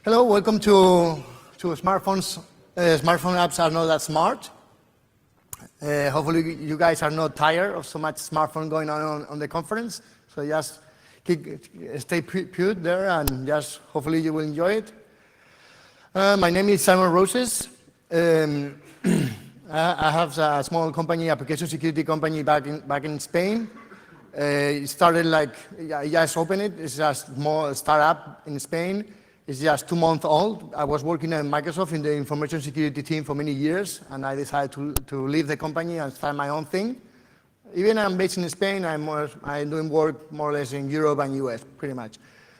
Hello, welcome to smartphones. Smartphone apps are not that smart. Hopefully you guys are not tired of so much smartphone going on the conference. So just stay put there and just hopefully you will enjoy it. My name is Simon Roses. I have a small company, application security company back in Spain. It started I just opened it. It's a small startup in Spain. It's just 2 months old. I was working at Microsoft in the information security team for many years, and I decided to leave the company and start my own thing. Even I'm based in Spain, I'm doing work more or less in Europe and US, pretty much.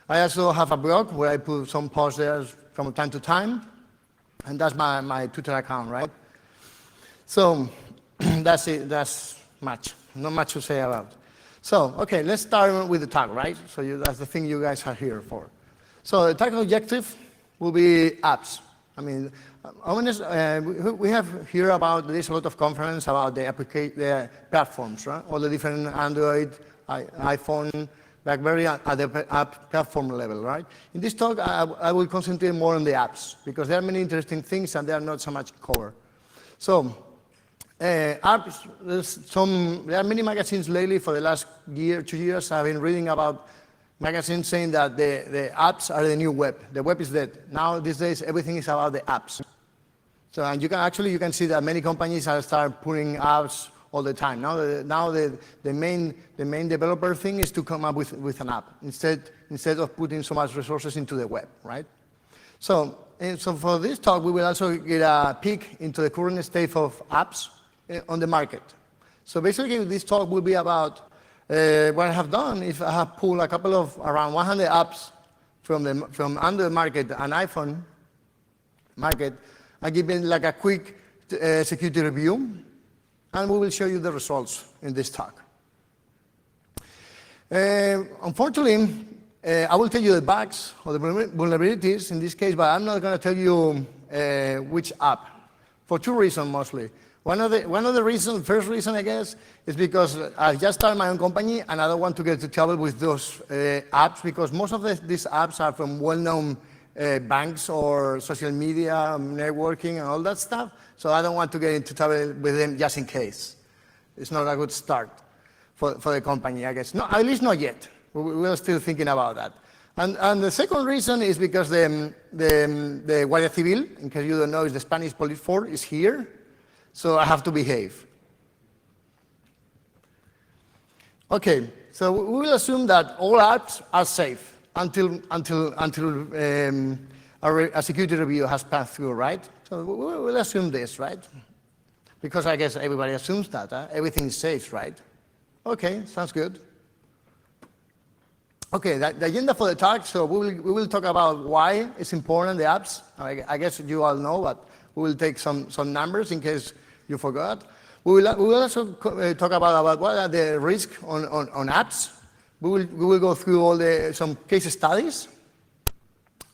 I also have a blog where I put some posts there from time to time, and that's my Twitter account, right? So that's it. That's much. Not much to say about. So, okay, let's start with the talk, right? So that's the thing you guys are here for. So the talk objective will be apps. I mean, we have heard about, there's a lot of conference about the platforms, right? All the different Android, iPhone, BlackBerry at the app platform level, right? In this talk, I will concentrate more on the apps because there are many interesting things and they are not so much covered. So apps, there are many magazines lately for the last year, 2 years. I've been reading about magazines saying that the apps are the new web. The web is dead. Now, these days, everything is about the apps. So, and you can see that many companies are start putting apps all the time. Now the main developer thing is to come up with an app instead of putting so much resources into the web, right? So for this talk, we will also get a peek into the current state of apps on the market. So basically, this talk will be about what I have done is I have pulled a couple of around 100 apps from Android market and iPhone market and given like a quick security review, and we will show you the results in this talk. Unfortunately, I will tell you the bugs or the vulnerabilities in this case, but I'm not going to tell you which app for 2 reasons mostly. One of the reasons, first reason I guess, is because I just started my own company and I don't want to get into trouble with those apps because most of these apps are from well-known banks or social media, networking and all that stuff. So I don't want to get into trouble with them just in case. It's not a good start for the company, I guess. No, at least not yet. We're still thinking about that. And the second reason is because the Guardia Civil, in case you don't know, is the Spanish police force, is here. So I have to behave. Okay, so we will assume that all apps are safe until a security review has passed through, right? So we'll assume this, right? Because I guess everybody assumes that everything is safe, right? Okay, sounds good. Okay, the agenda for the talk. So we will talk about why it's important the apps. I guess you all know, but we will take some numbers in case you forgot. We will also talk about what are the risks on apps. We will go through some case studies,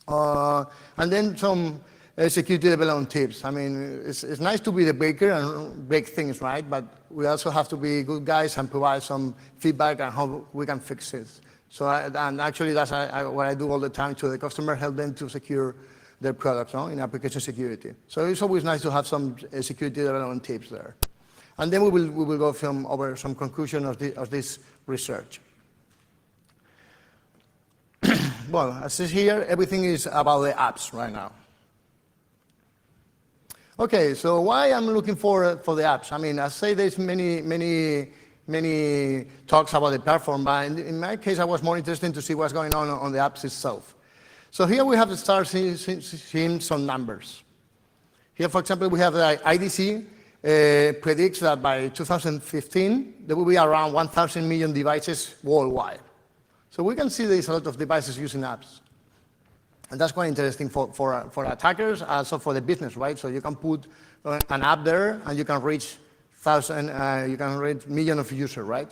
and then some security development tips. I mean, it's nice to be the baker and bake things, right? But we also have to be good guys and provide some feedback on how we can fix it. So, and actually, that's what I do all the time to the customer, help them to secure their products in application security. So it's always nice to have some security development tips there. And then we will go over some conclusion of this research. Well, as is here, everything is about the apps right now. Okay, so why I'm looking for the apps? I mean, I say there's many talks about the platform, but in my case, I was more interested to see what's going on the apps itself. So here we have to start seeing some numbers. Here, for example, we have the IDC predicts that by 2015, there will be around 1,000 million devices worldwide. So we can see there's a lot of devices using apps. And that's quite interesting for attackers, also for the business, right? So you can put an app there and you can reach millions of users, right?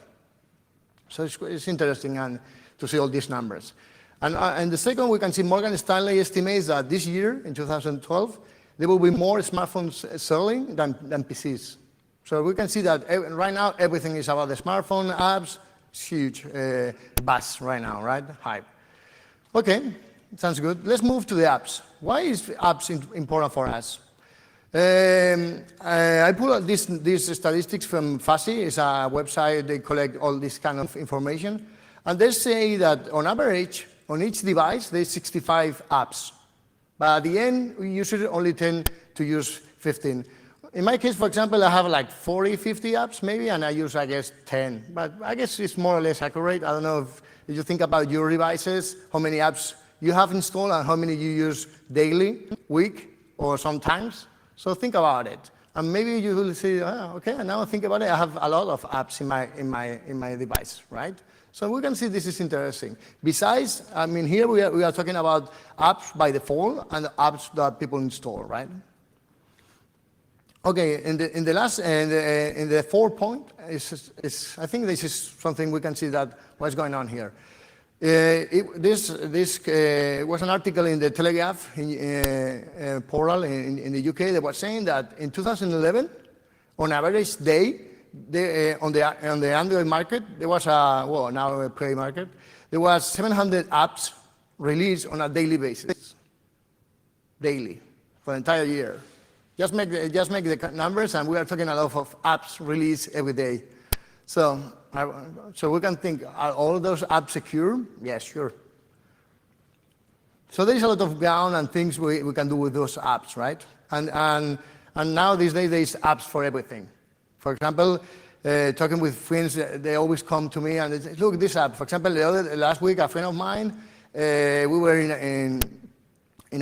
So it's interesting to see all these numbers. And the second, we can see Morgan Stanley estimates that this year, in 2012, there will be more smartphones selling than PCs. So we can see that right now, everything is about the smartphone, apps, it's huge buzz right now, right? Hype. Okay, sounds good. Let's move to the apps. Why is apps important for us? I pull out these statistics from Fuzzy. It's a website, they collect all this kind of information. And they say that on average, on each device, there's 65 apps. But at the end, we usually only tend to use 15. In my case, for example, I have like 40, 50 apps maybe, and I use, I guess, 10. But I guess it's more or less accurate. I don't know if you think about your devices, how many apps you have installed and how many you use daily, week, or sometimes. So think about it. And maybe you will say, oh, okay, now I think about it, I have a lot of apps in my device, right? So we can see this is interesting. Besides, I mean, here we are talking about apps by default and apps that people install, right? Okay, in the 4 point, I think this is something we can see that what's going on here. This was an article in the Telegraph portal in the UK that was saying that in 2011, on average day, on the Android market, there was now a Play market, there was 700 apps released on a daily basis, daily, for the entire year. Just make the numbers, and we are talking a lot of apps released every day. So we can think, are all those apps secure? Yes, sure. So there is a lot of ground and things we can do with those apps, right? And now these days there is apps for everything. For example, talking with friends, they always come to me and they say, look, this app. For example, last week, a friend of mine, we were in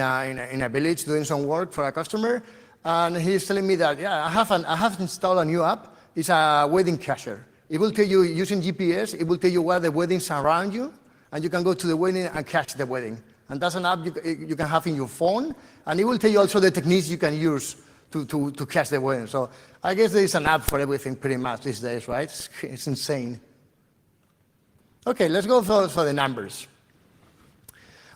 a village doing some work for a customer, and he's telling me that, yeah, I have installed a new app. It's a wedding cacher. It will tell you, using GPS, it will tell you where the weddings are around you, and you can go to the wedding and catch the wedding. And that's an app you can have in your phone, and it will tell you also the techniques you can use to catch the wedding. So I guess there is an app for everything pretty much these days, right? It's insane. Okay, let's go for the numbers.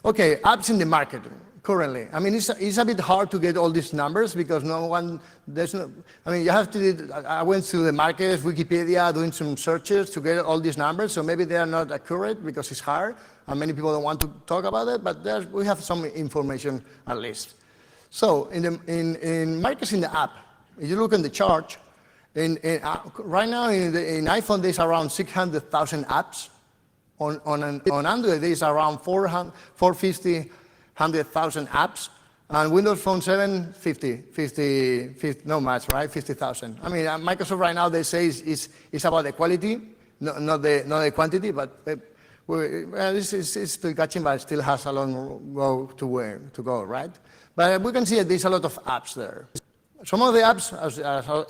Okay, apps in the market currently. I mean, it's a bit hard to get all these numbers because you have to, I went through the market, Wikipedia, doing some searches to get all these numbers, so maybe they are not accurate because it's hard, and many people don't want to talk about it, but we have some information at least. So in markets in the app, if you look in the chart, right now in iPhone there's around 600,000 apps. On Android there's around 450,000 apps, and Windows Phone 7, 50, no much, right? 50,000. I mean, Microsoft right now, they say it's about the quality, not the quantity, but it's still catching, but it still has a long road to go, right? But we can see that there's a lot of apps there. Some of the apps, as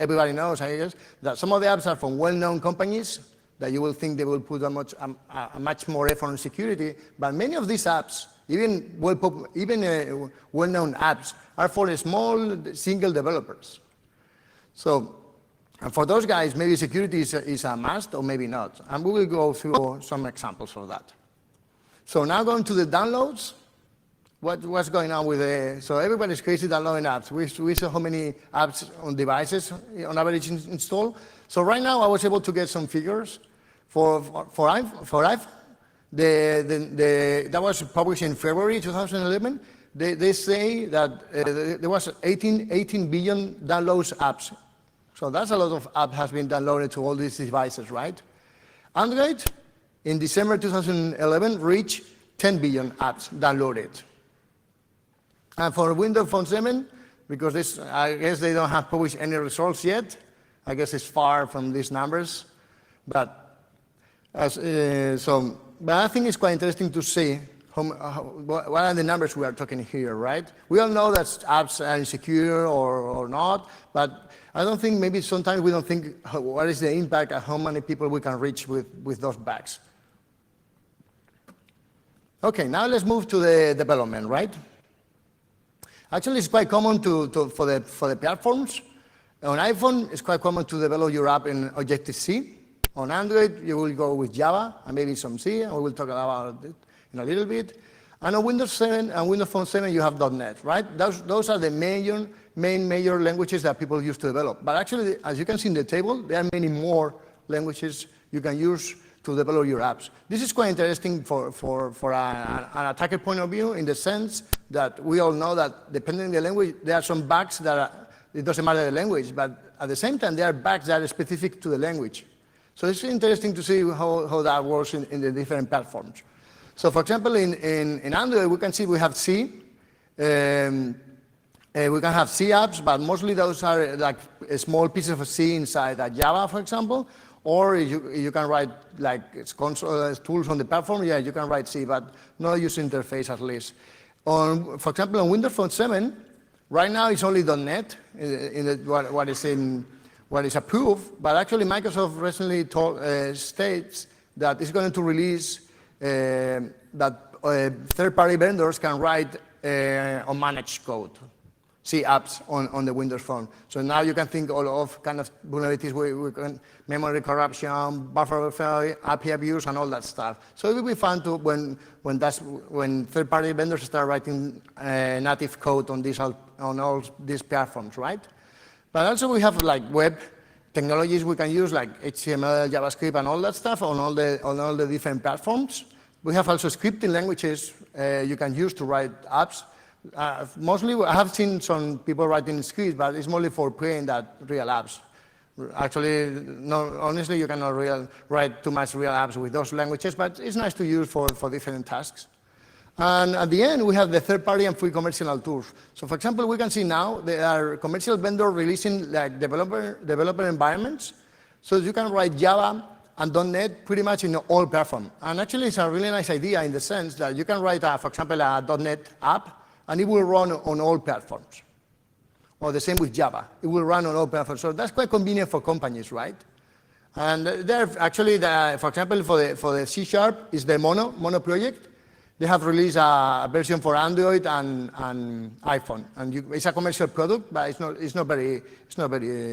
everybody knows, I guess, that some of the apps are from well-known companies that you will think they will put a much more effort on security, but many of these apps, even well-known apps, are for small single developers. So, and for those guys, maybe security is a must or maybe not. And we will go through some examples of that. So now going to the downloads, what's going on with so everybody's crazy downloading apps. We saw how many apps on devices on average installed. So right now I was able to get some figures for iPhone. That was published in February 2011. They say that there was 18 billion downloads apps. So that's a lot of apps has been downloaded to all these devices, right? Android, in December 2011, reached 10 billion apps downloaded. And for Windows Phone 7, because I guess they don't have published any results yet, I guess it's far from these numbers, but I think it's quite interesting to see what are the numbers we are talking here, right? We all know that apps are insecure or not, but I don't think, maybe sometimes we don't think what is the impact and how many people we can reach with those bugs. Okay, now let's move to the development, right? Actually, it's quite common for the platforms. On iPhone, it's quite common to develop your app in Objective-C. On Android, you will go with Java and maybe some C, and we will talk about it in a little bit. And on Windows 7 and Windows Phone 7, you have .NET, right? Those are the main major languages that people use to develop. But actually, as you can see in the table, there are many more languages you can use to develop your apps. This is quite interesting for an attacker point of view, in the sense that we all know that depending on the language, there are some bugs that it doesn't matter the language, but at the same time, there are bugs that are specific to the language. So it's interesting to see how that works in the different platforms. So for example, in Android, we can see we have C. We can have C apps, but mostly those are like small pieces of C inside a Java, for example. Or you can write like console tools on the platform. Yeah, you can write C, but no user interface at least. For example, on Windows Phone 7, right now it's only .NET what is approved. But actually, Microsoft recently states that it's going to release that third-party vendors can write on managed code, C apps on the Windows Phone. So now you can think of kind of vulnerabilities we can memory corruption, buffer overflow, API abuse, and all that stuff. So it will be fun to when third-party vendors start writing native code on all these platforms, right? But also we have like web technologies we can use, like HTML, JavaScript, and all that stuff on all the different platforms. We have also scripting languages you can use to write apps. Mostly, I have seen some people writing scripts, but it's mostly for playing that real apps. Actually, no, honestly, you cannot write too much real apps with those languages, but it's nice to use for different tasks. And at the end, we have the third-party and free commercial tools. So for example, we can see now there are commercial vendors releasing like developer environments. So you can write Java and .NET pretty much in all platforms. And actually, it's a really nice idea in the sense that you can write, for example, a .NET app, and it will run on all platforms. Or the same with Java. It will run on all platforms. So that's quite convenient for companies, right? And there actually, for example, for the C# is the Mono project. They have released a version for Android and iPhone. And it's a commercial product, but it's not very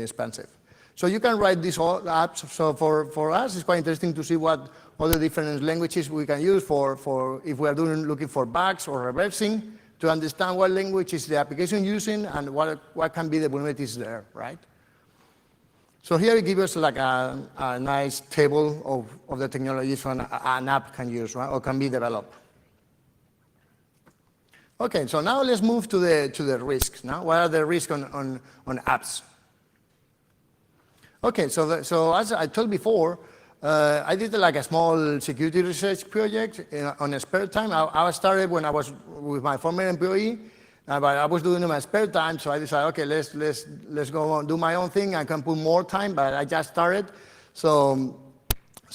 expensive. So you can write these apps. So for us, it's quite interesting to see what all the different languages we can use for if we are looking for bugs or reversing, to understand what language is the application using and what can be the vulnerabilities there, right? So here it gives us like a nice table of the technologies an app can use, right, or can be developed. Okay, so now let's move to the risks. Now, what are the risks on apps? Okay, so as I told before, I did like a small security research project on a spare time. I started when I was with my former employee, but I was doing it in my spare time, so I decided, okay, let's go on, do my own thing. I can put more time, but I just started. So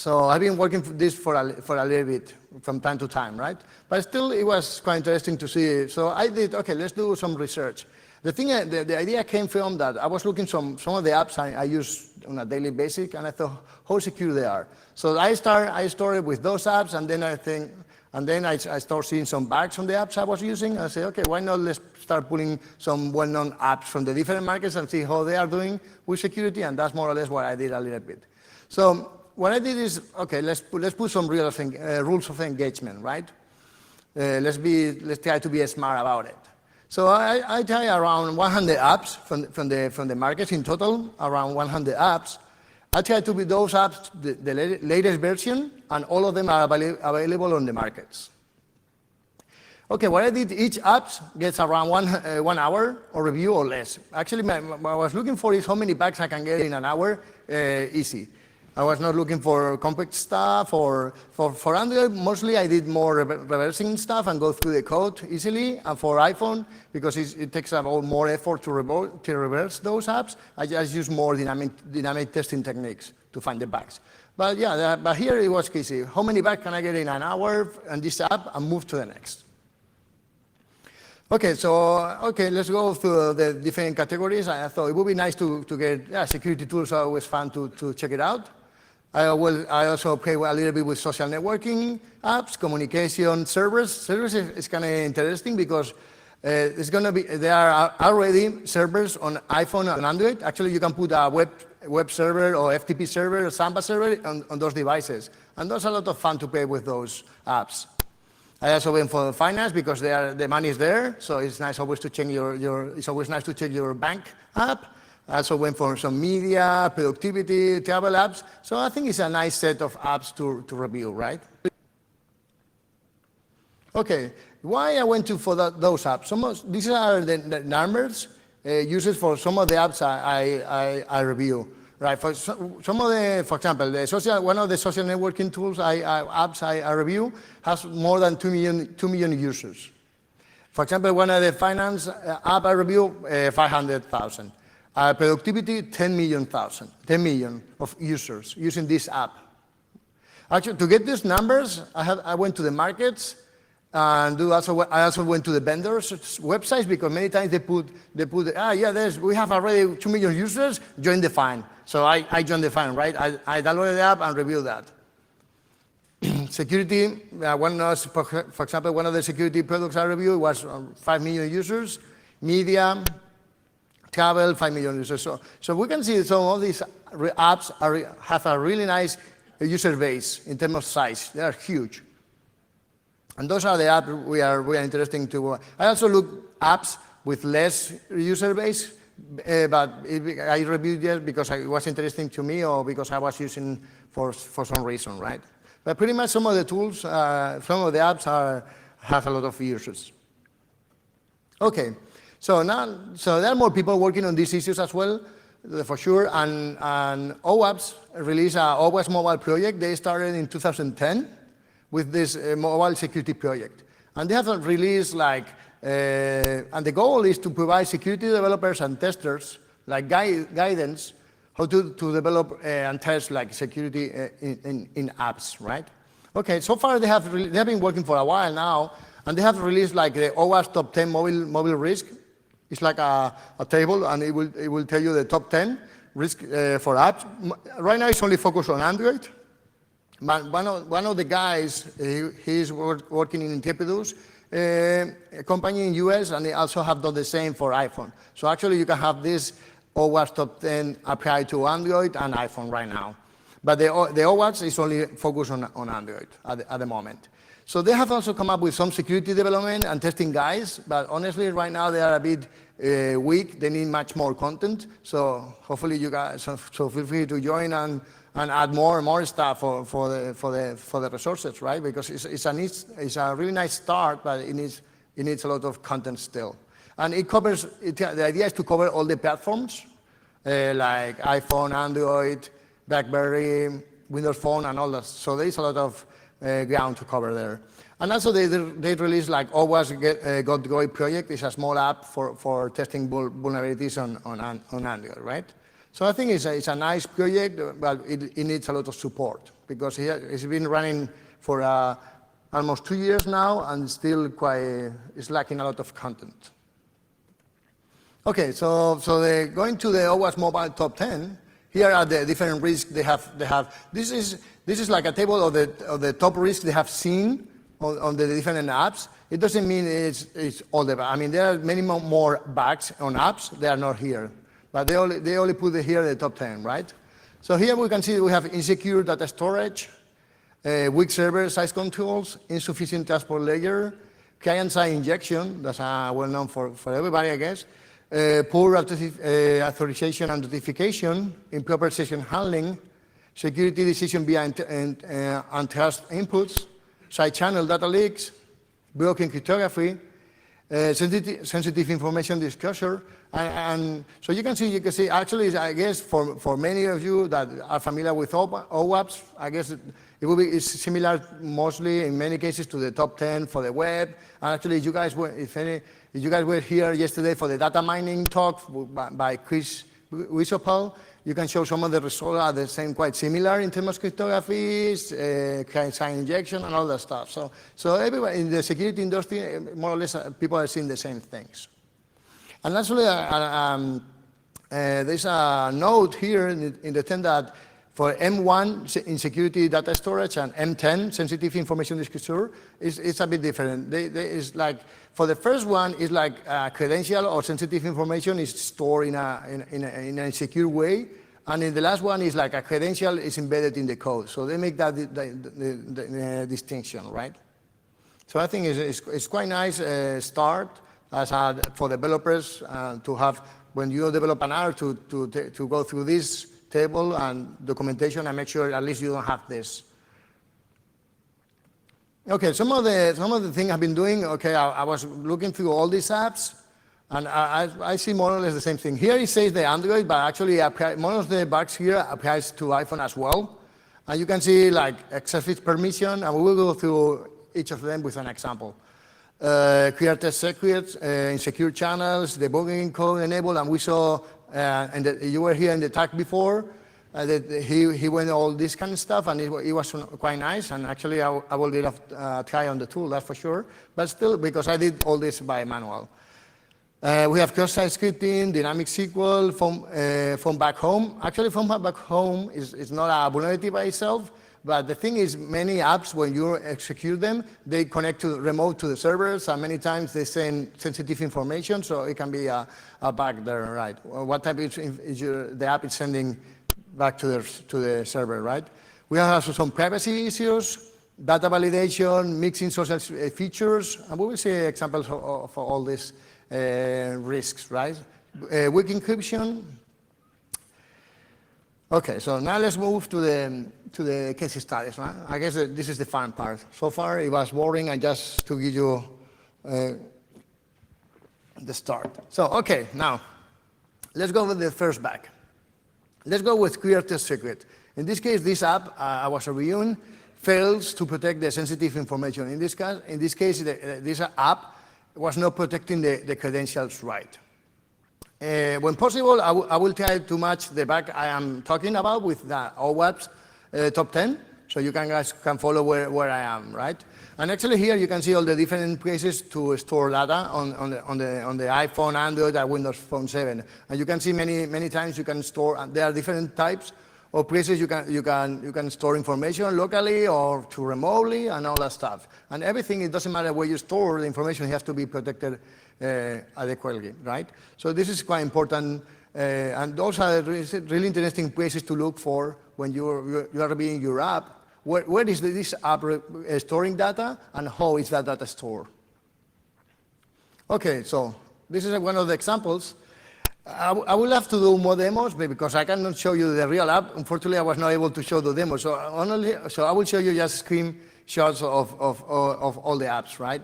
I've been working for this for a little bit from time to time, right? But still, it was quite interesting to see. So I did, okay, let's do some research. The idea came from that I was looking some of the apps I use on a daily basis, and I thought how secure they are. So I started with those apps, and then I started seeing some bugs on the apps I was using. I said, okay, why not let's start pulling some well-known apps from the different markets and see how they are doing with security, and that's more or less what I did a little bit. So what I did is, okay, let's put some real rules of engagement, right? Let's try to be smart about it. So I tried around 100 apps from the markets in total, around 100 apps. I tried to be those apps, the latest version, and all of them are available on the markets. Okay, what I did, each app gets around 1 hour of review or less. Actually, what I was looking for is how many bugs I can get in an hour, easy. I was not looking for complex stuff, or for Android, mostly I did more reversing stuff and go through the code easily. And for iPhone, because it takes about more effort to reverse those apps, I just use more dynamic testing techniques to find the bugs. But yeah, but here it was easy. How many bugs can I get in an hour on this app and move to the next? Okay, let's go through the different categories. I thought it would be nice to get security tools. Are always fun to check it out. I also play a little bit with social networking apps, communication servers. Servers is kind of interesting because there are already servers on iPhone and Android. Actually, you can put a web server or FTP server or Samba server on those devices. And there's a lot of fun to play with those apps. I also went for finance because the money is there, so it's nice always to check it's always nice to check your bank app. I also went for some media, productivity, travel apps. So I think it's a nice set of apps to review, right? Okay, why I went for those apps? These are the numbers used for some of the apps I review. Right, for example, one of the social networking tools apps I review has more than 2 million users. For example, one of the finance app I review, 500,000. Productivity, 10 million of users using this app. Actually, to get these numbers, I went to the markets, and I also went to the vendors' websites, because many times they put we have already 2 million users, join the fine. So I joined the fine, right? I downloaded the app and reviewed that. Security, for example, one of the security products I reviewed was 5 million users. Media, travel, 5 million users. So we can see some of these apps have a really nice user base in terms of size. They are huge. And those are the apps we are interested to. I also look apps with less user base, but I reviewed it because it was interesting to me, or because I was using for some reason, right? But pretty much some of the tools, some of the apps have a lot of users. Okay, so there are more people working on these issues as well, for sure. And OWASP released a OWASP mobile project. They started in 2010 with this mobile security project, and they have released and the goal is to provide security developers and testers guidance how to develop and test security in apps, right? Okay, so far they have been working for a while now, and they have released the OWASP Top 10 mobile risk. It's like a table, and it will tell you the top 10 risk for apps. Right now it's only focused on Android. But one of the guys, he's working in Intrepidus, a company in US, and they also have done the same for iPhone. So actually you can have this OWASP Top 10 applied to Android and iPhone right now. But the OWASP is only focused on Android at the moment. So they have also come up with some security development and testing guides, but honestly right now they are a bit weak. They need much more content. So hopefully you guys, so feel free to join and add more and more stuff for the resources, right? Because it's a really nice start, but it needs a lot of content still. And the idea is to cover all the platforms, like iPhone, Android, BlackBerry, Windows Phone, and all that. So there is a lot of ground to cover there. And also they released OWASP Got Go project. It's a small app for testing vulnerabilities on Android, right? So I think it's a nice project, but it needs a lot of support, because it's been running for almost 2 years now, and still it's lacking a lot of content. Okay, so going to the OWASP Mobile Top 10, here are the different risks they have. This is like a table of the top risks they have seen on the different apps. It doesn't mean it's all the. I mean, there are many more bugs on apps. They are not here. But they only put here the top 10, right? So here we can see we have insecure data storage, weak server size controls, insufficient transport layer, client-side injection, that's well known for everybody, I guess, poor authorization and notification, improper session handling, security decision via untrust inputs, side channel data leaks, broken cryptography, sensitive information disclosure. And so you can see, actually, I guess for many of you that are familiar with OWASP, I guess it's similar mostly in many cases to the top 10 for the web. And actually, if you guys were here yesterday for the data mining talk by Chris Wisopal, you can show some of the results are the same, quite similar in terms of cryptography, client-side injection, and all that stuff. So everybody in the security industry, more or less, people are seeing the same things. And actually, there's a note here in the 10 that for M1 in security data storage and M10 sensitive information disclosure, it's a bit different. It's like for the first one, it's like a credential or sensitive information is stored in a secure way, and in the last one is like a credential is embedded in the code. So they make that the distinction, right? So I think it's quite nice start. for developers to have, when you develop an R, to go through this table and documentation and make sure at least you don't have this. Okay, some of the things I've been doing, okay, I was looking through all these apps, and I see more or less the same thing. Here it says the Android, but actually one of the bugs here applies to iPhone as well. And you can see like excessive permission, and we will go through each of them with an example. Clear test secrets, insecure channels, debugging code enabled, and we saw, and you were here in the talk before, that he went all this kind of stuff, and it was quite nice, and actually I will get a try on the tool, that's for sure, but still, because I did all this by manual. We have cross-site scripting, dynamic SQL, phone back home. Actually, phone back home is not a vulnerability by itself, but the thing is, many apps, when you execute them, they connect remote to the servers, and many times they send sensitive information, so it can be a bug there, right? What type is the app is sending back to the server, right? We have also some privacy issues, data validation, mixing social features, and we will see examples of all these risks, right? Weak encryption. Okay, so now let's move to the case studies, right? I guess this is the fun part. So far, it was boring, and just to give you the start. So, okay, now, let's go with the first bug. Let's go with clear test secret. In this case, this app I was reviewing fails to protect the sensitive information. In this case, this app was not protecting the credentials right. When possible, I will try to match the bug I am talking about with the OWASP top 10, so you guys can follow where I am, right? And actually here you can see all the different places to store data on the iPhone, Android, and Windows Phone 7. And you can see many times you can store, and there are different types of places you can store information locally or to remotely and all that stuff. And everything, it doesn't matter where you store the information, it has to be protected adequately, right? So this is quite important, and those are really interesting places to look for when you are reviewing your app. Where is this app storing data, and how is that data stored? Okay, so this is one of the examples. I will have to do more demos because I cannot show you the real app. Unfortunately, I was not able to show the demo, so I will show you just screenshots of all the apps, right?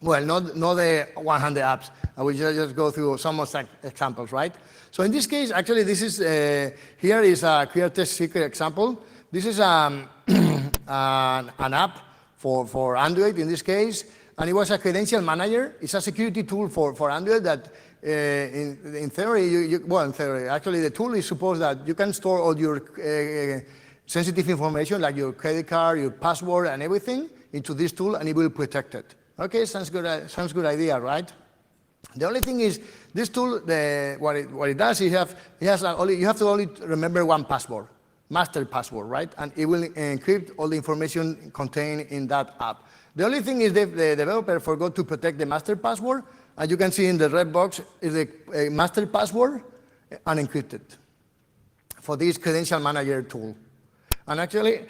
Well, not the 100 apps. I will just go through some of the examples, right? So in this case, actually, this is here is a clear test secret example. This is an app for Android in this case, and it was a credential manager. It's a security tool for Android that, in theory, well, in theory, actually the tool is supposed that you can store all your sensitive information, like your credit card, your password, and everything into this tool, and it will protect it. Okay, sounds good idea, right? The only thing is, this tool, what it does, you have to only remember one password. Master password, right? And it will encrypt all the information contained in that app. The only thing is the developer forgot to protect the master password, and you can see in the red box is the master password unencrypted for this credential manager tool. And actually,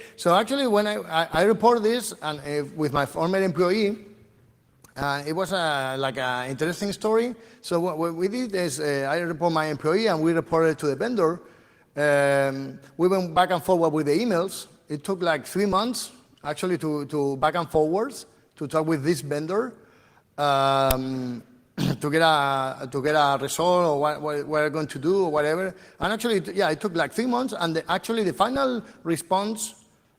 when I report this and with my former employee, it was like an interesting story. So what we did is I report my employee, and we reported to the vendor. We went back and forward with the emails. It took like 3 months, actually, to back and forwards to talk with this vendor to get a result or what we're going to do or whatever. And actually, it took like 3 months. And actually, the final response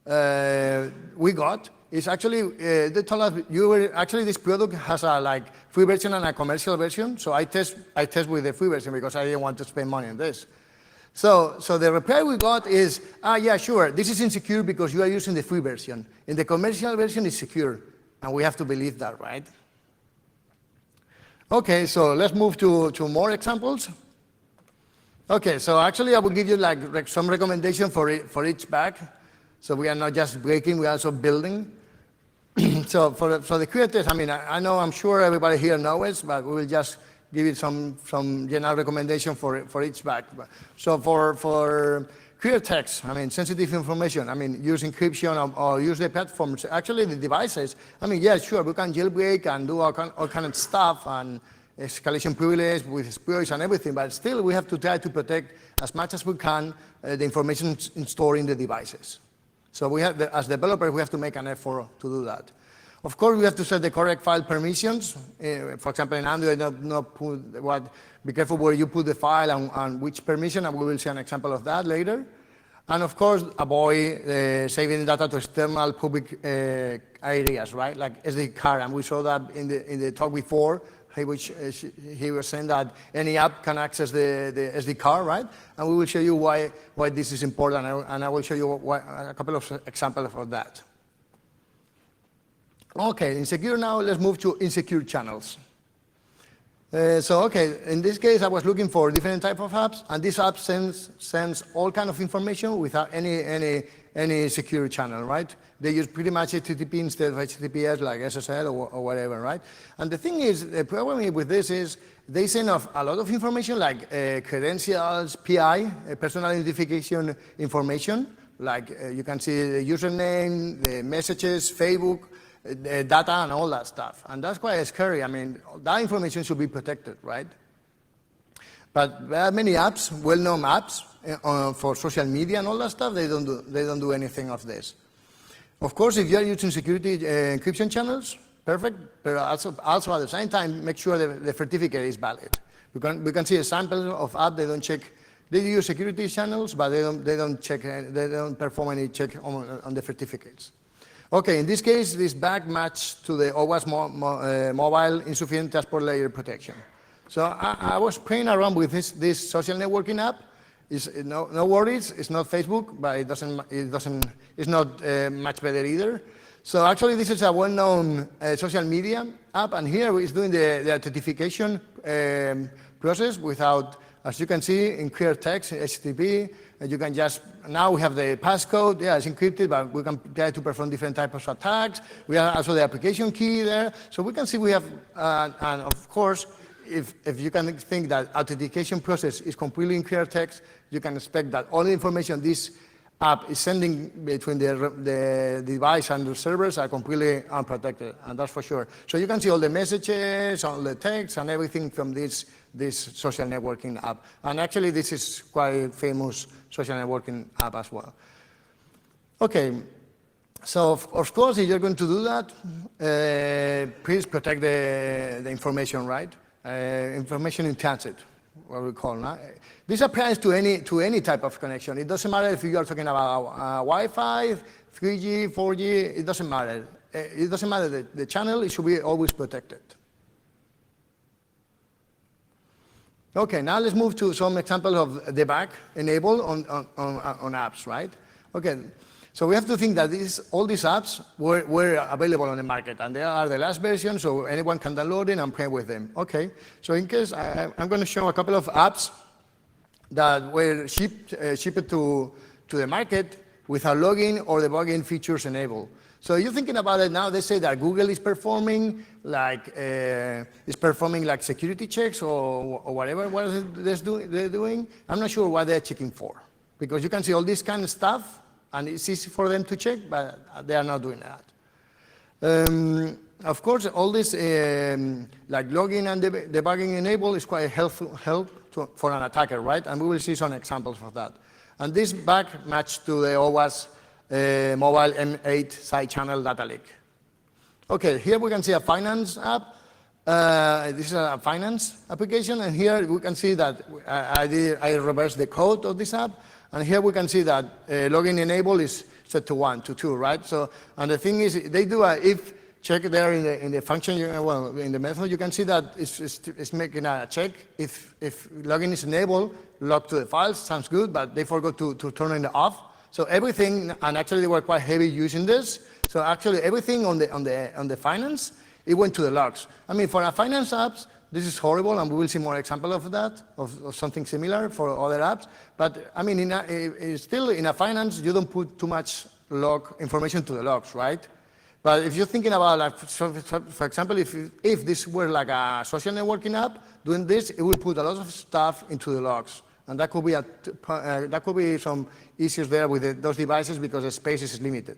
we got is actually they told us this product has a free version and a commercial version. So I test with the free version because I didn't want to spend money on this. So the reply we got is, yeah, sure, this is insecure because you are using the free version. In the commercial version, it's secure, and we have to believe that, right? Okay, so let's move to more examples. Okay, so actually I will give you some recommendation for each bug. So we are not just breaking, we are also building. So for the clear test, I'm sure everybody here knows it, but we will just give it some general recommendation for each bug. So for clear text, I mean, sensitive information, I mean, use encryption or use the platforms, actually the devices. I mean, yeah, sure, we can jailbreak and do all kind of stuff and escalation privilege with exploits and everything, but still we have to try to protect as much as we can the information stored in the devices. So we have, as developers, we have to make an effort to do that. Of course, we have to set the correct file permissions. For example, in Android, be careful where you put the file and which permission, and we will see an example of that later. And of course, avoid saving data to external public areas, right? Like SD card, and we saw that in the talk before, which he was saying that any app can access the SD card, right? And we will show you why this is important, and I will show you a couple of examples of that. Okay, insecure now, let's move to insecure channels. Okay, in this case, I was looking for different type of apps, and this app sends all kind of information without any secure channel, right? They use pretty much HTTP instead of HTTPS, like SSL or whatever, right? And the thing is, the problem with this is they send off a lot of information, like credentials, PI, personal identification information, like you can see the username, the messages, Facebook, data and all that stuff. And that's quite scary. I mean, that information should be protected, right? But there are many apps, well-known apps for social media and all that stuff, they don't do anything of this. Of course, if you're using security encryption channels, perfect, but also at the same time, make sure the certificate is valid. We can see examples of apps they don't check. They use security channels, but they don't perform any check on the certificates. Okay, in this case, this bug matched to the OWASP mobile insufficient transport layer protection. So I was playing around with this social networking app. No worries, it's not Facebook, but it's not much better either. So actually, this is a well-known social media app, and here it's doing the authentication process without, as you can see, in clear text, HTTP. And you can just, now we have the passcode, yeah, it's encrypted, but we can try to perform different types of attacks. We have also the application key there. So we can see we have, and of course, if you can think that authentication process is completely in clear text, you can expect that all the information this app is sending between the device and the servers are completely unprotected, and that's for sure. So you can see all the messages, all the text, and everything from this social networking app. And actually, this is quite famous social networking app as well. Okay, so of course, if you're going to do that, please protect the information, right? Information in transit, what we call now. This applies to any type of connection. It doesn't matter if you are talking about Wi-Fi, 3G, 4G, it doesn't matter. It doesn't matter the channel, it should be always protected. Okay, now let's move to some examples of debug enable on apps, right? Okay, so we have to think that all these apps were available on the market, and they are the last version, so anyone can download it and play with them. Okay, so in case, I'm going to show a couple of apps that were shipped to the market with our login or debugging features enabled. So you're thinking about it now, they say that Google is performing like security checks or whatever. What is it they're doing? I'm not sure what they're checking for, because you can see all this kind of stuff, and it's easy for them to check, but they are not doing that. Of course, all this like login and debugging enable is quite helpful for an attacker, right? And we will see some examples of that. And this bug matched to the OWASP mobile M8 side channel data leak. Okay, here we can see a finance app. This is a finance application, and here we can see that I reversed the code of this app, and here we can see that login enable is set to 1 to 2, right? So, and the thing is, they do a if check there in the function, well, in the method, you can see that it's making a check. If login is enabled, log to the files, sounds good, but they forgot to turn it off. So everything, and actually they were quite heavy using this. So actually everything on the finance, it went to the logs. I mean, for our finance apps, this is horrible, and we will see more examples of that, of something similar for other apps. But I mean, still in a finance, you don't put too much log information to the logs, right? But if you're thinking about, like, for example, if this were like a social networking app, doing this, it would put a lot of stuff into the logs. And that could be some issues there with those devices because the space is limited.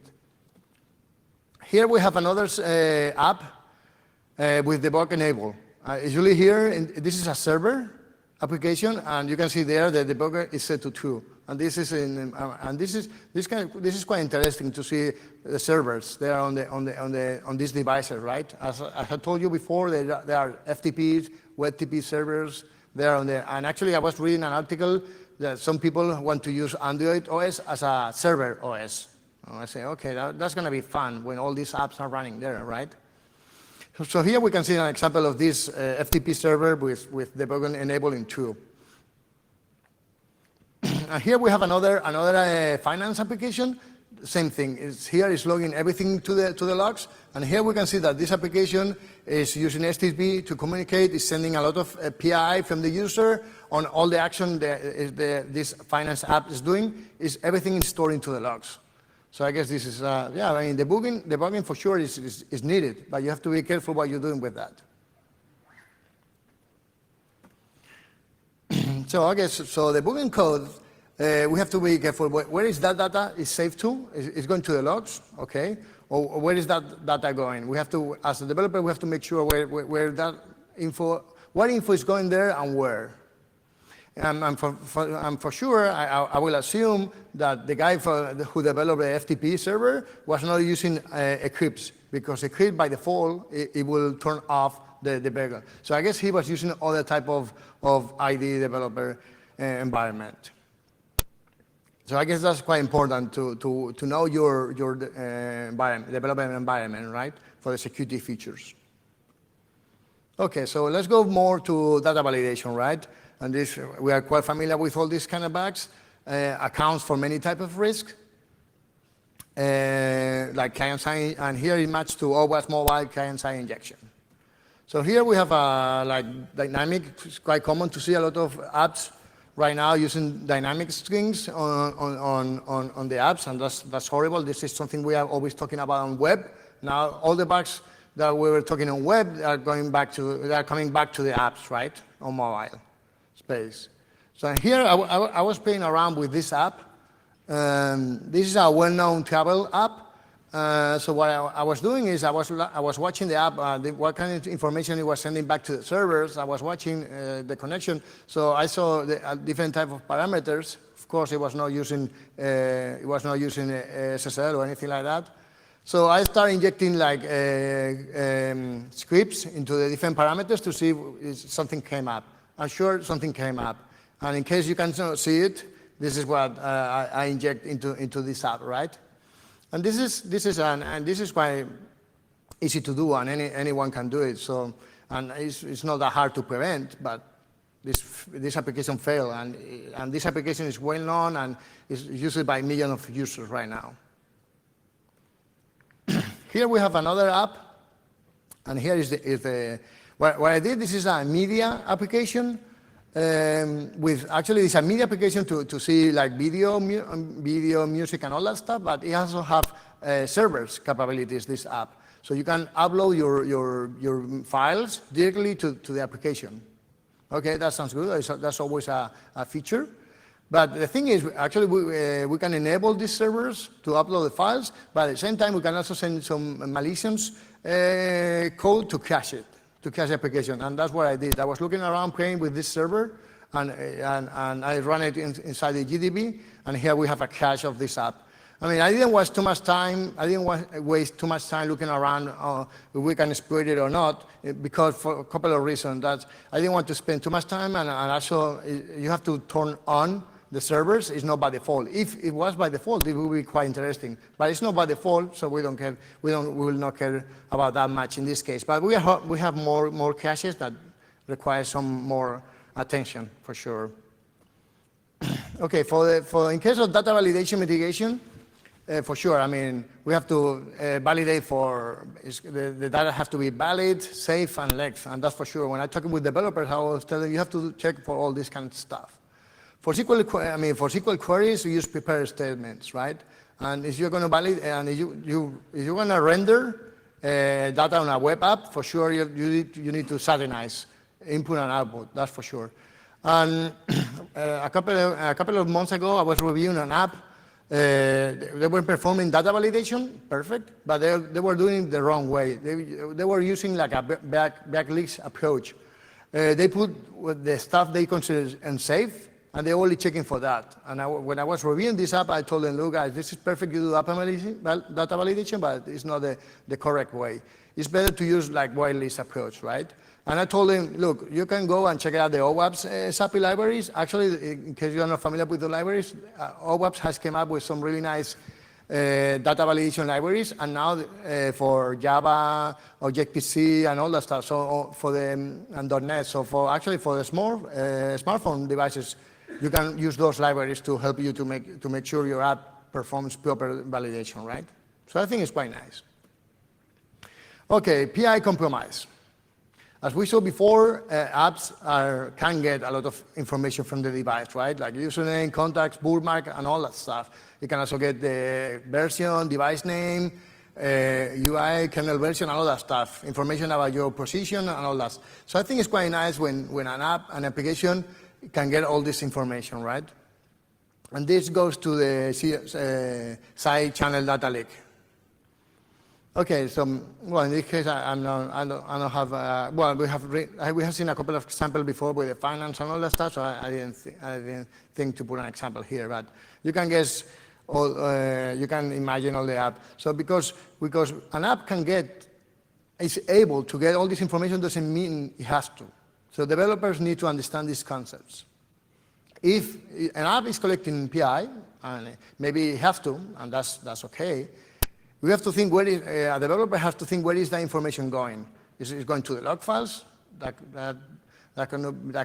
Here we have another app with debug enable. Usually here, this is a server application, and you can see there the debugger is set to true. And this is quite interesting to see the servers there on these devices, right? As I told you before, there are FTPs, WebTP servers. And actually, I was reading an article that some people want to use Android OS as a server OS. I say, okay, that's going to be fun when all these apps are running there, right? So here we can see an example of this FTP server with debug enabling true. And here we have another finance application. Same thing. Here is logging everything to the logs, and here we can see that this application is using STB to communicate. It's sending a lot of PI from the user on all the action this finance app is doing. Everything is stored into the logs. So I guess this is debugging for sure is needed, but you have to be careful what you're doing with that. So I guess debugging code. We have to be careful. Where is that data is saved to? It's going to the logs, okay? Or where is that data going? We have to, as a developer, we have to make sure where that info, what info is going there and where. And for sure, I will assume that the guy who developed the FTP server was not using Eclipse, because Eclipse by default it will turn off the debugger. So I guess he was using other type of IDE developer environment. So I guess that's quite important to know your development environment, right, for the security features. Okay, so let's go more to data validation, right? And this, we are quite familiar with all these kind of bugs. Accounts for many types of risk, like client-side, and here it matches to OWASP mobile client-side injection. So here we have like dynamic. It's quite common to see a lot of apps right now using dynamic strings on the apps, and that's horrible. This is something we are always talking about on web. Now all the bugs that we were talking on web are coming back to the apps, right, on mobile space. So here I was playing around with this app. This is a well-known travel app. So what I was doing is I was watching the app, what kind of information it was sending back to the servers. I was watching the connection. So I saw the different type of parameters. Of course, it was not using SSL or anything like that. So I started injecting like scripts into the different parameters to see if something came up. I'm sure something came up. And in case you cannot see it, this is what I inject into this app, right? And this is quite easy to do, and anyone can do it. So, and it's not that hard to prevent, but this application failed, and this application is well known and is used by millions of users right now. Here we have another app, and here is what I did. This is a media application. Actually, it's a media application to see like video, music, and all that stuff. But it also have servers capabilities. This app, so you can upload your files directly to the application. Okay, that sounds good. That's always a feature. But the thing is, actually, we can enable these servers to upload the files. But at the same time, we can also send some malicious code to cache it. To cache the application, and that's what I did. I was looking around playing with this server, and I run it inside the GDB, and here we have a cache of this app. I mean, I didn't waste too much time. I didn't waste too much time looking around if we can exploit it or not, because for a couple of reasons. That I didn't want to spend too much time, and also you have to turn on the servers. It's not by default. If it was by default, it would be quite interesting. But it's not by default, so we don't care. We will not care about that much in this case. But we have more caches that require some more attention for sure. Okay, in case of data validation mitigation, for sure. I mean, we have to validate the data has to be valid, safe, and length, and that's for sure. When I talk with developers, I was telling you have to check for all this kind of stuff. For SQL queries, we use prepare statements, right? And if you're going to validate, and if you're going to render data on a web app, for sure you need to synchronize input and output. That's for sure. And a couple of months ago, I was reviewing an app. They were performing data validation, perfect, but they were doing it the wrong way. They were using like a backlinks approach. They put the stuff they consider unsafe, and they're only checking for that. And when I was reviewing this app, I told them, look, guys, this is perfect. You do data validation, but it's not the correct way. It's better to use like whitelist approach, right? And I told them, look, you can go and check out the OWASP SAPI libraries. Actually, in case you're not familiar with the libraries, OWASP has come up with some really nice data validation libraries, and now for Java, Objective-C, and all that stuff. So for the and .NET. So for the small smartphone devices, you can use those libraries to help you to make sure your app performs proper validation, right? So I think it's quite nice. Okay, PI compromise. As we saw before, apps can get a lot of information from the device, right? Like username, contacts, bookmark, and all that stuff. You can also get the version, device name, UI, kernel version, and all that stuff, information about your position and all that. So I think it's quite nice when an application can get all this information, right? And this goes to the side channel data leak. Okay, so well, in this case, I don't have. Well, we have seen a couple of examples before with the finance and all that stuff. So I didn't think to put an example here, but you can guess. You can imagine all the app. So because an app is able to get all this information doesn't mean it has to. So developers need to understand these concepts. If an app is collecting PI, and maybe it has to, and that's okay. We have to think a developer has to think where is the information going. Is it going to the log files? That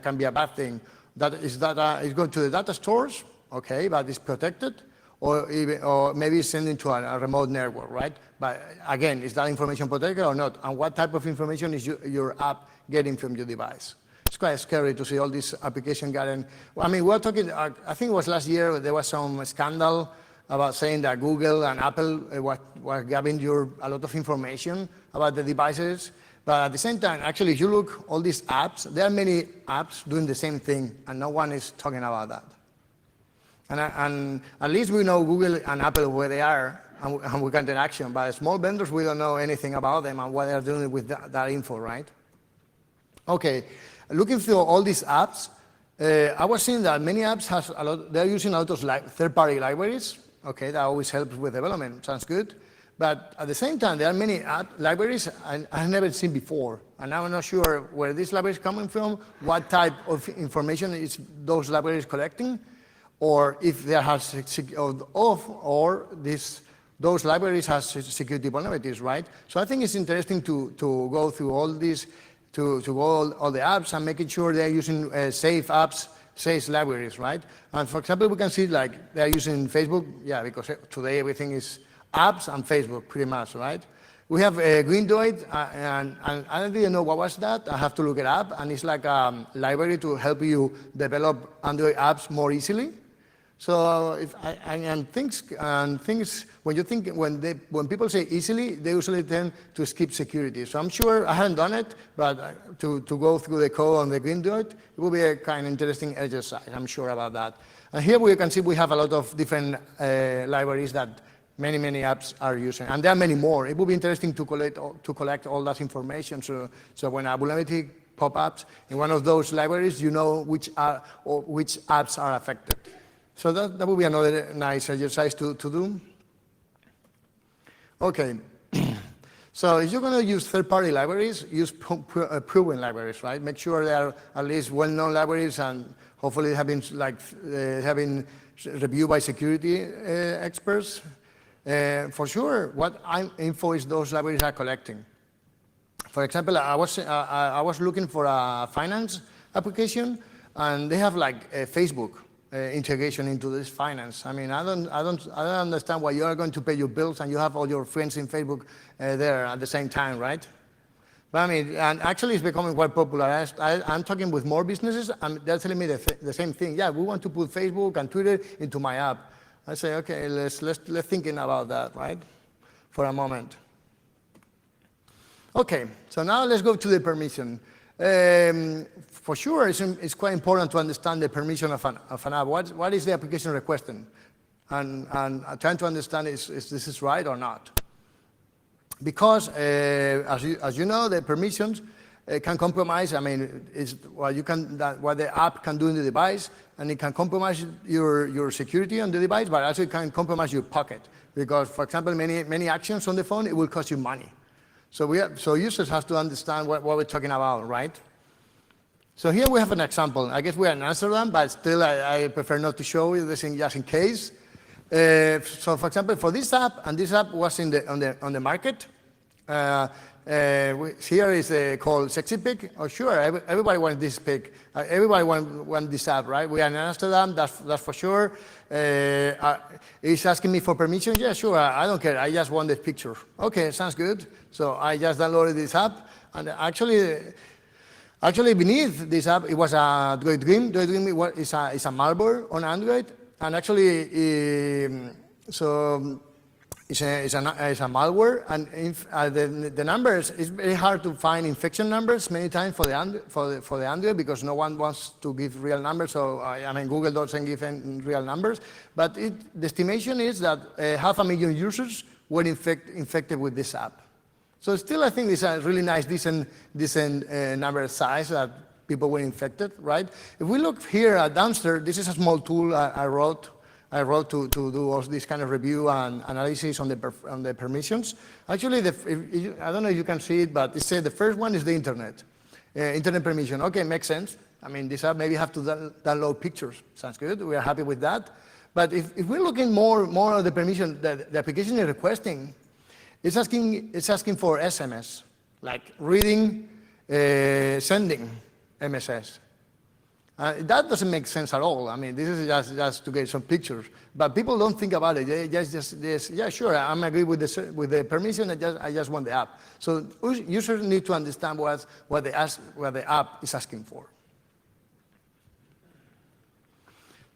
can be a bad thing. Is going to the data stores? Okay, but it's protected. Or maybe it's sending to a remote network, right? But again, is that information protected or not? And what type of information is your app getting from your device? It's quite scary to see all this application getting. I mean, we're talking. I think it was last year there was some scandal about saying that Google and Apple were giving you a lot of information about the devices. But at the same time, actually, if you look all these apps, there are many apps doing the same thing, and no one is talking about that. And at least we know Google and Apple where they are, and we can take action. But small vendors, we don't know anything about them and what they're doing with that info, right? Okay, looking through all these apps, I was seeing that many apps they're using a lot of third-party libraries. Okay, that always helps with development, sounds good. But at the same time, there are many app libraries I've never seen before. And I'm not sure where these libraries are coming from, what type of information is those libraries collecting, or if there has those libraries have security vulnerabilities, right? So I think it's interesting to go through all these, to go all the apps and making sure they're using safe apps, safe libraries, right? And for example, we can see like they're using Facebook, yeah, because today everything is apps and Facebook pretty much, right? We have Greendoid, and I didn't know what was that. I have to look it up, and it's like a library to help you develop Android apps more easily. So things when people say easily, they usually tend to skip security. So I'm sure I haven't done it, but to go through the code on the Greendoid, it will be a kind of interesting exercise. I'm sure about that. And here we can see we have a lot of different libraries that many apps are using, and there are many more. It would be interesting to collect all that information. So when a vulnerability pop-ups in one of those libraries, you know which apps are affected. So that would be another nice exercise to do. Okay. So if you're going to use third-party libraries, use proven libraries, right? Make sure they are at least well-known libraries and hopefully have been reviewed by security experts. For sure, what info is those libraries are collecting. For example, I was looking for a finance application, and they have like Facebook integration into this finance. I mean, I don't understand why you are going to pay your bills and you have all your friends in Facebook there at the same time, right? But I mean, and actually it's becoming quite popular. I'm talking with more businesses, and they're telling me the same thing. Yeah, we want to put Facebook and Twitter into my app. I say, okay, let's thinking about that, right? For a moment. Okay, so now let's go to the permission. For sure, it's quite important to understand the permission of an app. What is the application requesting? And trying to understand if this is right or not. Because, as you know, the permissions can compromise. I mean, it's what the app can do in the device, and it can compromise your security on the device, but also it can compromise your pocket. Because, for example, many actions on the phone, it will cost you money. So users have to understand what we're talking about, right? So here we have an example. I guess we are in Amsterdam, but still I prefer not to show you this just in case. So for example, for this app, and this app was on the market. Here is called Sexy Pic. Oh, sure, everybody wants this pic. Everybody wants this app, right? We are in Amsterdam, that's for sure. It's asking me for permission. Yeah, sure, I don't care. I just want the picture. Okay, sounds good. So I just downloaded this app, and actually beneath this app, it was a Droid Dream. Droid Dream is a malware on Android, and actually, it's a malware, and the numbers, it's very hard to find infection numbers many times for the Android because no one wants to give real numbers. So I mean, Google doesn't give any real numbers, but the estimation is that 500,000 users were infected with this app. So still, I think it's a really nice, decent number size that people were infected, right? If we look here at Downstairs, this is a small tool I wrote to do all this kind of review and analysis on the permissions. Actually, I don't know if you can see it, but it says the first one is the internet permission. Okay, makes sense. I mean, this app maybe have to download pictures. Sounds good. We are happy with that. But if we're looking more at the permission that the application is requesting, it's asking for SMS, like reading, sending MSS. That doesn't make sense at all. I mean, this is just to get some pictures. But people don't think about it. They just yeah, sure, I'm agree with the permission. I just want the app. So users need to understand what the app is asking for.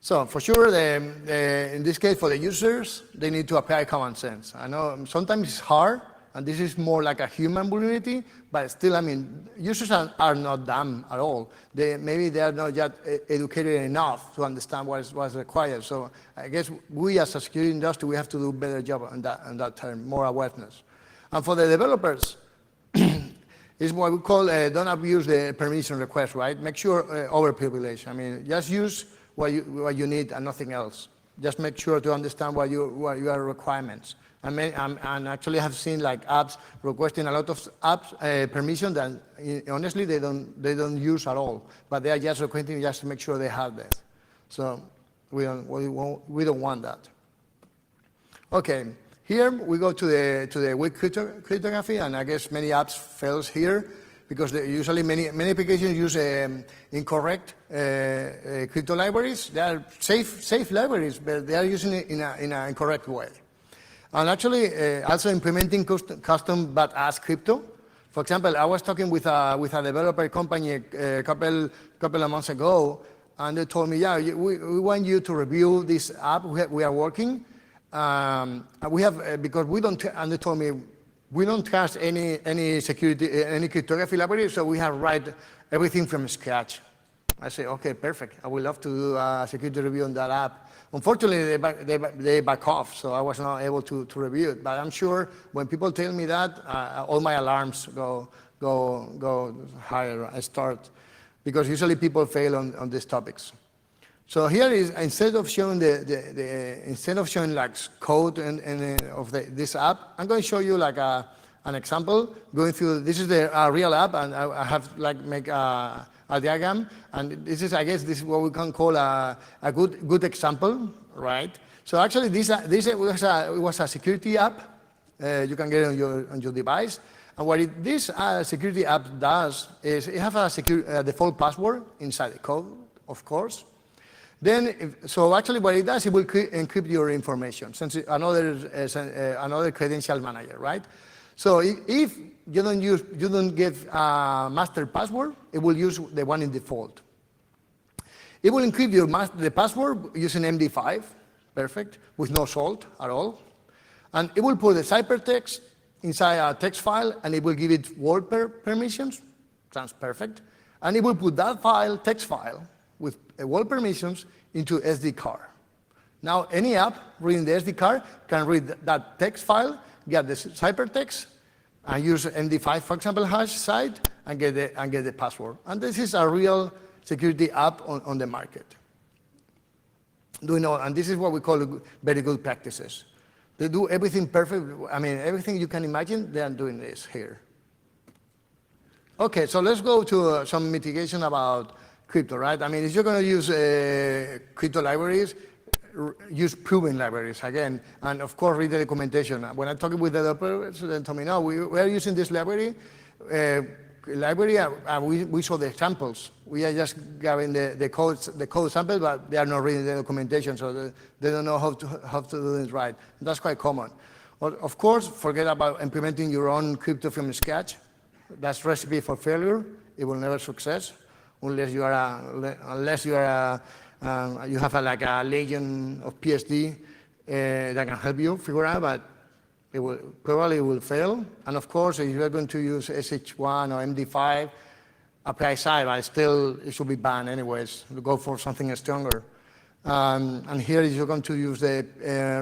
So for sure, in this case, for the users, they need to apply common sense. I know sometimes it's hard, and this is more like a human vulnerability, but still, I mean, users are not dumb at all. Maybe they are not yet educated enough to understand what's required. So I guess we as a security industry, we have to do a better job on that term, more awareness. And for the developers, it's what we call don't abuse the permission request, right? Make sure overprivilege. I mean, just use what you need and nothing else. Just make sure to understand what your requirements. And actually have seen like apps requesting a lot of permission that honestly they don't use at all, but they are just requesting just to make sure they have that. So we don't want that. Okay, here we go to the weak cryptography, and I guess many apps fails here because usually many applications use incorrect crypto libraries. They are safe libraries, but they are using it in an incorrect way. And actually, also implementing custom badass crypto. For example, I was talking with a developer company a couple of months ago, and they told me, yeah, we want you to review this app we are working. We have because we don't, and they told me we don't trust any security, any cryptography library, so we have to write everything from scratch. I say, okay, perfect. I would love to do a security review on that app. Unfortunately, they back off, so I was not able to review it. But I'm sure when people tell me that, all my alarms go higher. I start because usually people fail on these topics. So here is instead of showing like code of this app, I'm going to show you like an example going through. This is a real app, and I have like make a diagram, and this is, I guess, this is what we can call a good example, right? So actually, this was a security app. You can get it on your device, and what this security app does is it has a default password inside the code, of course. Then, so actually, what it does, it will encrypt your information, since another credential manager, right? So if you don't give a master password, it will use the one in default. It will encrypt the password using MD5, perfect, with no salt at all. And it will put the ciphertext inside a text file, and it will give it word permissions, sounds perfect. And it will put that file, text file, with world permissions into SD card. Now, any app reading the SD card can read that text file, get the ciphertext, and use MD5, for example, hash site, and get the password. And this is a real security app on the market. And this is what we call very good practices. They do everything perfect. I mean, everything you can imagine, they are doing this here. Okay, so let's go to some mitigation about crypto, right? I mean, if you're going to use crypto libraries, use proven libraries again, and of course read the documentation. When I'm talking with the developers, they told me, no, we are using this library, and we saw the examples. We are just giving the code sample, but they are not reading the documentation, so they don't know how to do it right. That's quite common. Of course, forget about implementing your own crypto from scratch. That's recipe for failure. It will never success unless you have a legion of PhD that can help you figure out, but it will fail. And of course, if you're going to use SH1 or MD5, apply side, but still it should be banned anyways. Go for something stronger. And here, if you're going to use the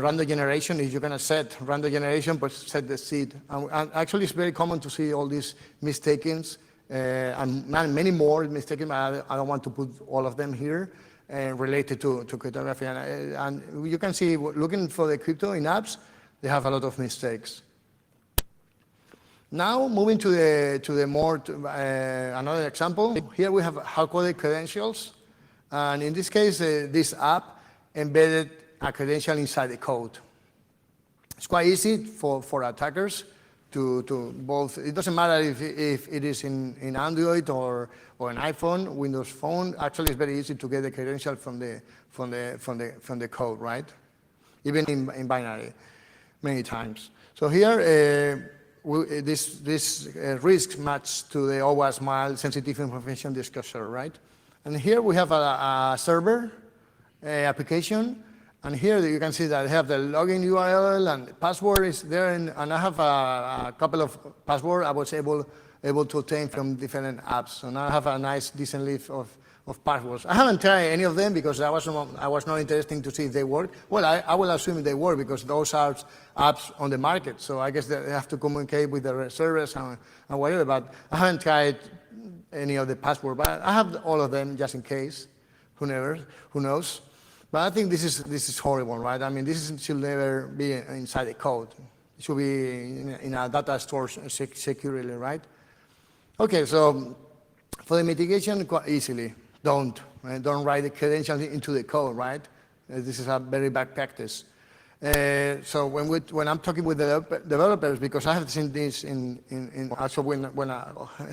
random generation, if you're going to set random generation, but set the seed. And actually, it's very common to see all these mistakes, and many more mistakes, but I don't want to put all of them here. Related to cryptography, and you can see, looking for the crypto in apps, they have a lot of mistakes. Now, moving to the more another example. Here we have hard-coded credentials, and in this case, this app embedded a credential inside the code. It's quite easy for attackers to both. It doesn't matter if it is in Android or an iPhone, Windows Phone. Actually, it's very easy to get the credential from the code, right? Even in binary, many times. So here, this risk match to the OWASP MILE sensitive information disclosure, right? And here we have a server application. And here you can see that I have the login URL and password is there, and I have a couple of passwords I was able to obtain from different apps. So now I have a nice, decent list of passwords. I haven't tried any of them because I was not interested to see if they work. Well, I will assume they work because those are apps on the market. So I guess they have to communicate with the servers and whatever. But I haven't tried any of the passwords. But I have all of them just in case. Who knows? But I think this is horrible, right? I mean, this should never be inside the code. It should be in a data store securely, right? Okay, so for the mitigation, quite easily, don't write the credentials into the code, right? This is a very bad practice. So when I'm talking with the developers, because I have seen this also when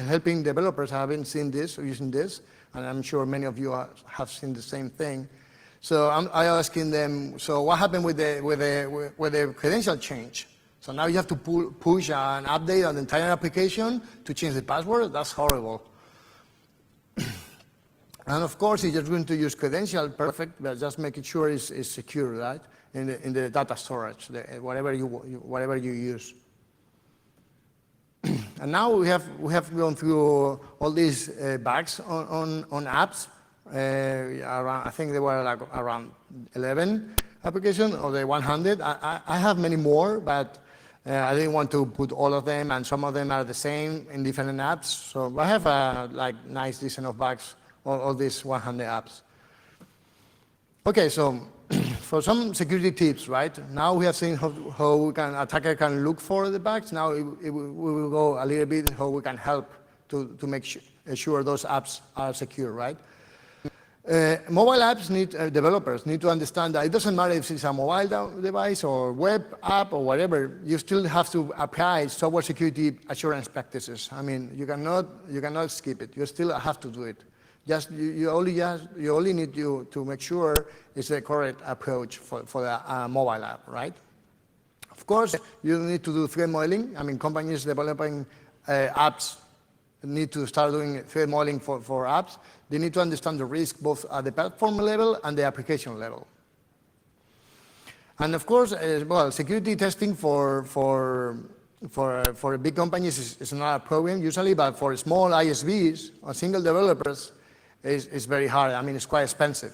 helping developers, I haven't seen this or using this, and I'm sure many of you have seen the same thing. So I'm asking them, so what happened with the credential change? So now you have to push an update on the entire application to change the password? That's horrible. And of course, you're just going to use credential, perfect, but just making sure it's secure, right? In the data storage, whatever you use. And now we have gone through all these bugs on apps. I think there were like around 11 applications of the 100. I have many more, but I didn't want to put all of them, and some of them are the same in different apps. So I have a nice decent of bugs all these 100 apps. Okay, so for some security tips, right? Now we have seen how attacker can look for the bugs. Now we will go a little bit how we can help to make sure those apps are secure, right? Mobile apps developers need to understand that it doesn't matter if it's a mobile device or web app or whatever. You still have to apply software security assurance practices. I mean, you cannot skip it. You still have to do it. You only need to make sure it's the correct approach for the mobile app, right? Of course, you need to do threat modeling. I mean, companies developing apps need to start doing threat modeling for apps. They need to understand the risk both at the platform level and the application level. And of course, security testing for for big companies, it's not a problem usually, but for small ISVs or single developers, it's very hard. I mean, it's quite expensive.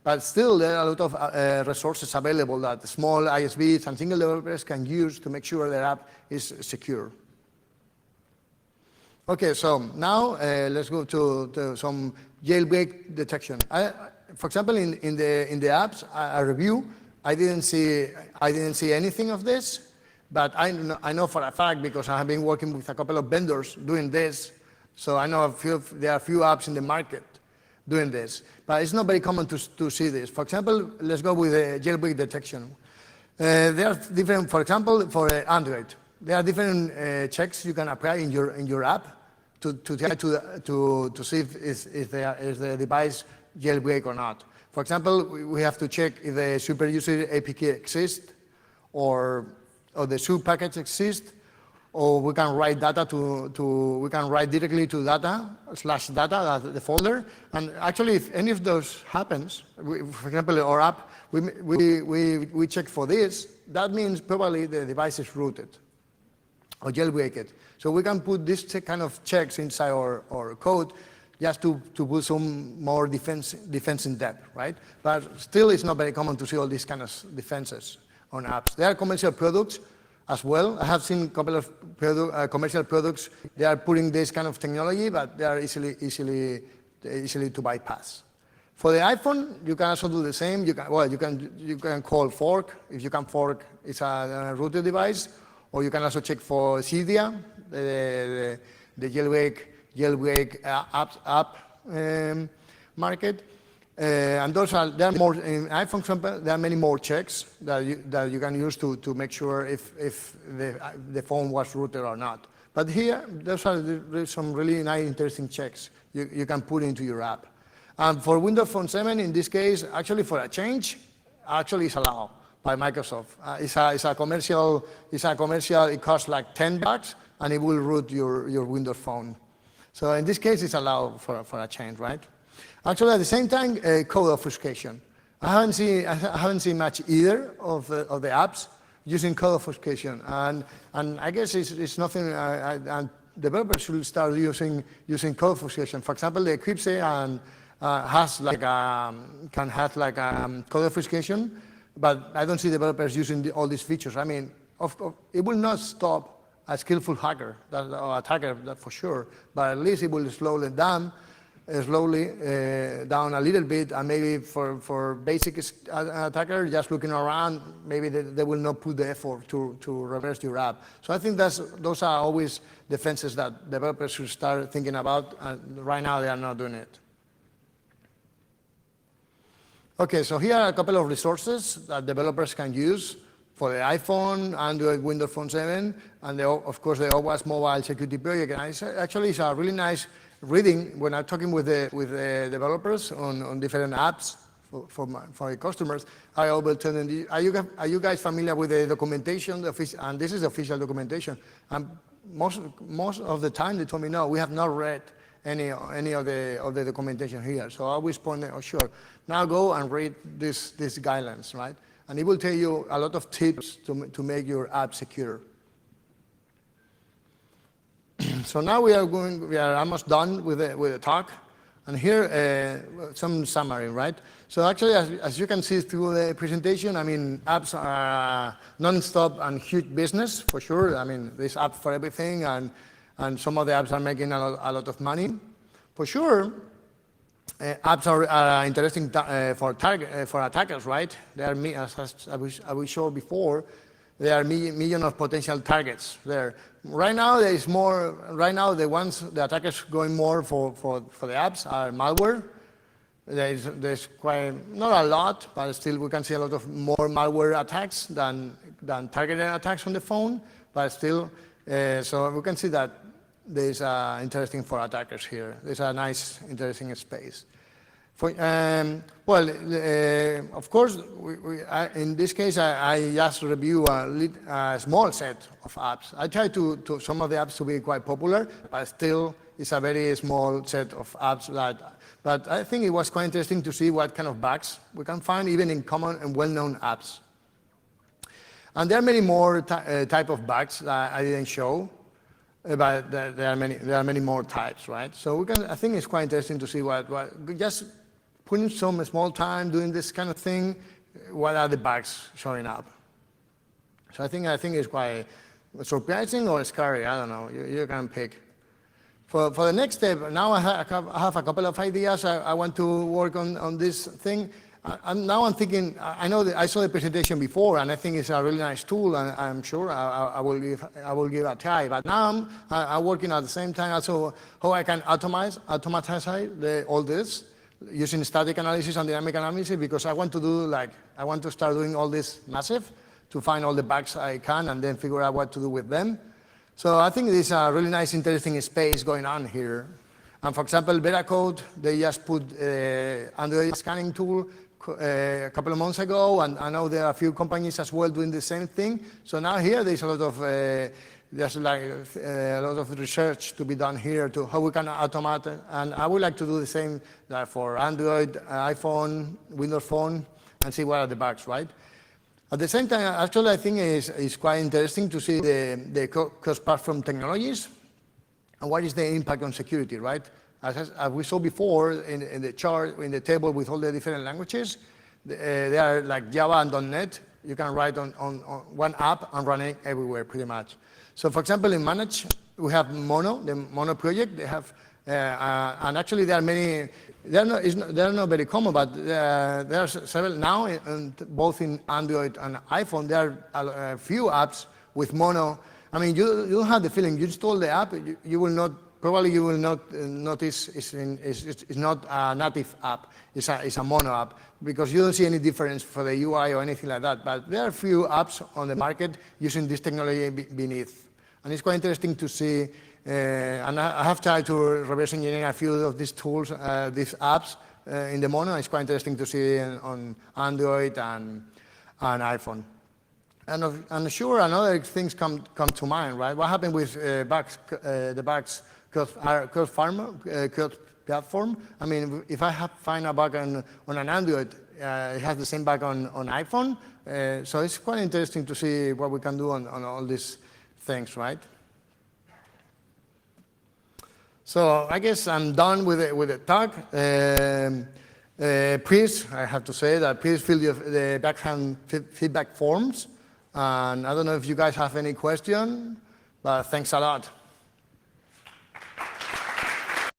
But still, there are a lot of resources available that small ISVs and single developers can use to make sure their app is secure. Okay, so now let's go to some jailbreak detection. For example, in the apps I review, I didn't see anything of this, but I know for a fact because I have been working with a couple of vendors doing this, so I know there are a few apps in the market doing this, but it's not very common to see this. For example, let's go with jailbreak detection. There are different, for example, for Android, there are different checks you can apply in your app to try to see if the device jailbreak or not. For example, we have to check if the super user APK exists, or the sub package exists, or we can write data we can write directly to data /data, the folder. And actually, if any of those happens, for example, our app, we check for this, that means probably the device is rooted or jailbreaked. So we can put this kind of checks inside our code just to put some more defense in depth, right? But still, it's not very common to see all these kind of defenses on apps. There are commercial products as well. I have seen a couple of commercial products. They are putting this kind of technology, but they are easily to bypass. For the iPhone, you can also do the same. You can call fork. If you can fork, it's a rooted device. Or you can also check for Cydia, the jailbreak app market. And there are more in iPhone, for example, there are many more checks that you can use to make sure if the phone was rooted or not. But here, there's some really nice, interesting checks you can put into your app. And for Windows Phone 7, in this case, actually for a change, actually it's allowed by Microsoft. It's a commercial. It costs like $10, and it will root your Windows Phone. So in this case, it's allowed for a change, right? Actually, at the same time, code obfuscation. I haven't seen much either of the apps using code obfuscation, and I guess it's nothing. And developers should start using code obfuscation. For example, the Eclipse has can have code obfuscation, but I don't see developers using all these features. I mean, it will not stop a skillful hacker or attacker, that for sure, but at least it will slow them down. Down a little bit, and maybe for basic attacker just looking around, maybe they will not put the effort to reverse your app. So I think those are always defenses that developers should start thinking about, and right now they are not doing it. Okay, so here are a couple of resources that developers can use for the iPhone, Android, Windows Phone 7, and of course the OWASP Mobile Security Project. And actually, it's a really nice reading when I'm talking with the developers on different apps for my customers. I always tell them, are you guys familiar with the documentation? And this is the official documentation. And most of the time they told me, no, we have not read any of the documentation here. So I always point out, oh, sure, now go and read these guidelines, right? And it will tell you a lot of tips to make your app secure. So now we are almost done with the talk, and here some summary, right? So actually, as you can see through the presentation, I mean, apps are non-stop and huge business for sure. I mean, there's apps for everything, and some of the apps are making a lot of money, for sure. Apps are interesting for attackers, right? There are, as we showed before, there are millions of potential targets there. Right now, there is more. Right now, the attackers going more for the apps are malware. There's quite not a lot, but still we can see a lot of more malware attacks than targeted attacks on the phone. But still, so we can see that there's interesting for attackers here. There's a nice, interesting space. Of course, in this case, I just review a small set of apps. I try to some of the apps to be quite popular, but still it's a very small set of apps but I think it was quite interesting to see what kind of bugs we can find even in common and well-known apps. And there are many more type of bugs that I didn't show, but there are many more types, right? So I think it's quite interesting to see what just putting some small time doing this kind of thing, what are the bugs showing up? So I think it's quite surprising or scary. I don't know. You can pick. For the next step, now I have a couple of ideas. I want to work on this thing. Now I'm thinking. I know that I saw the presentation before, and I think it's a really nice tool, and I'm sure I will give it a try. But now I'm working at the same time also how I can automatize all this using static analysis and dynamic analysis, because I want to start doing all this massive to find all the bugs I can and then figure out what to do with them. So I think there's a really nice, interesting space going on here. And for example, Veracode, they just put Android scanning tool a couple of months ago, and I know there are a few companies as well doing the same thing. So now here there's a lot of research to be done here to how we can automate it. And I would like to do the same for Android, iPhone, Windows Phone, and see what are the bugs, right? At the same time, actually, I think it's quite interesting to see the cross-platform technologies and what is the impact on security, right? As we saw before in the chart, in the table with all the different languages, they are like Java and .NET. You can write on one app and run it everywhere, pretty much. So, for example, in Manage, we have Mono, the Mono project. They have, and actually there are many. They're not very common, but there are several now, both in Android and iPhone. There are a few apps with Mono. I mean, you have the feeling you install the app, you will not notice it's not a native app. It's a Mono app, because you don't see any difference for the UI or anything like that. But there are a few apps on the market using this technology beneath, and it's quite interesting to see. And I have tried to reverse engineer a few of these tools, these apps in the Mono. It's quite interesting to see on Android and iPhone. And I'm sure another things come to mind, right? What happened with bugs, the bugs cross-platform? I mean, if I find a bug on an Android, it has the same bug on iPhone. So it's quite interesting to see what we can do on all these things, right? So I guess I'm done with the talk. Please, I have to say that please fill the backhand feedback forms. And I don't know if you guys have any question, but thanks a lot.